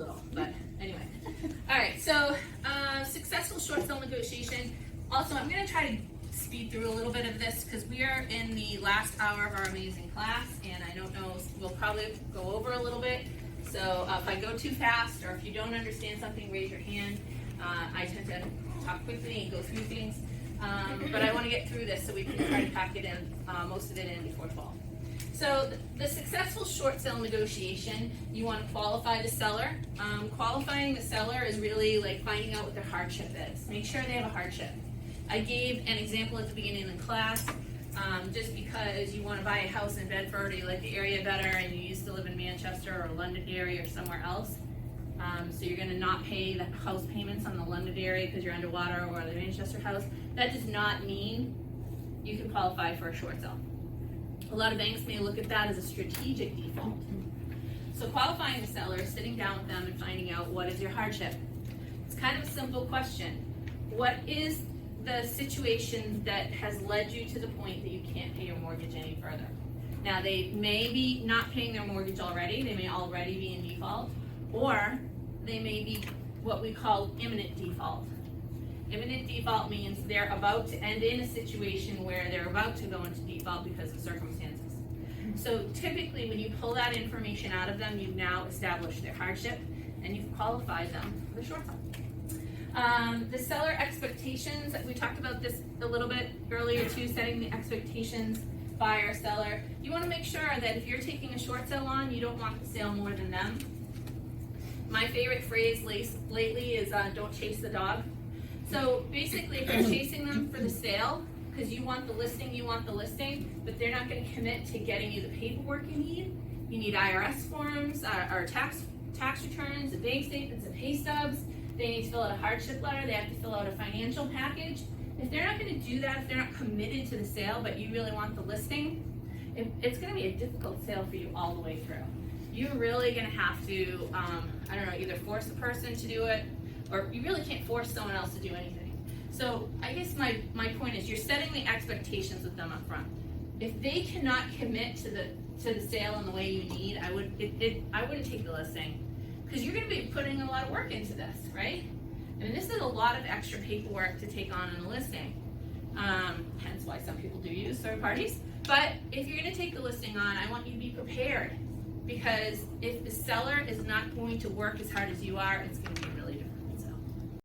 little, but anyway. All right, so successful short sale negotiation. Also, I'm going to try to speed through a little bit of this because we are in the last hour of our amazing class, and I don't know, we'll probably go over a little bit. So if I go too fast or if you don't understand something, raise your hand. I tend to talk quickly and go through things, but I want to get through this so we can try to pack it in, most of it in before 12. So the successful short sale negotiation, you want to qualify the seller. Qualifying the seller is really like finding out what their hardship is. Make sure they have a hardship. I gave an example at the beginning of the class, just because you want to buy a house in Bedford or you like the area better and you used to live in Manchester or London area or somewhere else. So you're going to not pay the house payments on the London area because you're underwater or the Manchester house. That does not mean you can qualify for a short sale. A lot of banks may look at that as a strategic default. So qualifying the seller is sitting down with them and finding out what is your hardship. It's kind of a simple question. What is the situation that has led you to the point that you can't pay your mortgage any further? Now, they may be not paying their mortgage already. They may already be in default, or they may be what we call imminent default. Imminent default means they're about to end in a situation where they're about to go into default because of circumstances. So typically when you pull that information out of them, you've now established their hardship and you've qualified them for the short sale. The seller expectations, we talked about this a little bit earlier too, setting the expectations, buyer, seller. You want to make sure that if you're taking a short sale on, you don't want the sale more than them. My favorite phrase lately is don't chase the dog. So basically, if you're chasing them for the sale, because you want the listing, but they're not going to commit to getting you the paperwork you need IRS forms, or tax returns, and bank statements, and pay stubs. They need to fill out a hardship letter. They have to fill out a financial package. If they're not going to do that, if they're not committed to the sale, but you really want the listing, it's going to be a difficult sale for you all the way through. You're really going to have to, I don't know, either force the person to do it, or you really can't force someone else to do anything. So I guess my point is you're setting the expectations with them up front. If they cannot commit to the sale in the way you need, I wouldn't take the listing, because you're going to be putting a lot of work into this, right? I mean, this is a lot of extra paperwork to take on in a listing. Hence why some people do use third parties. But if you're going to take the listing on, I want you to be prepared, because if the seller is not going to work as hard as you are, it's going to be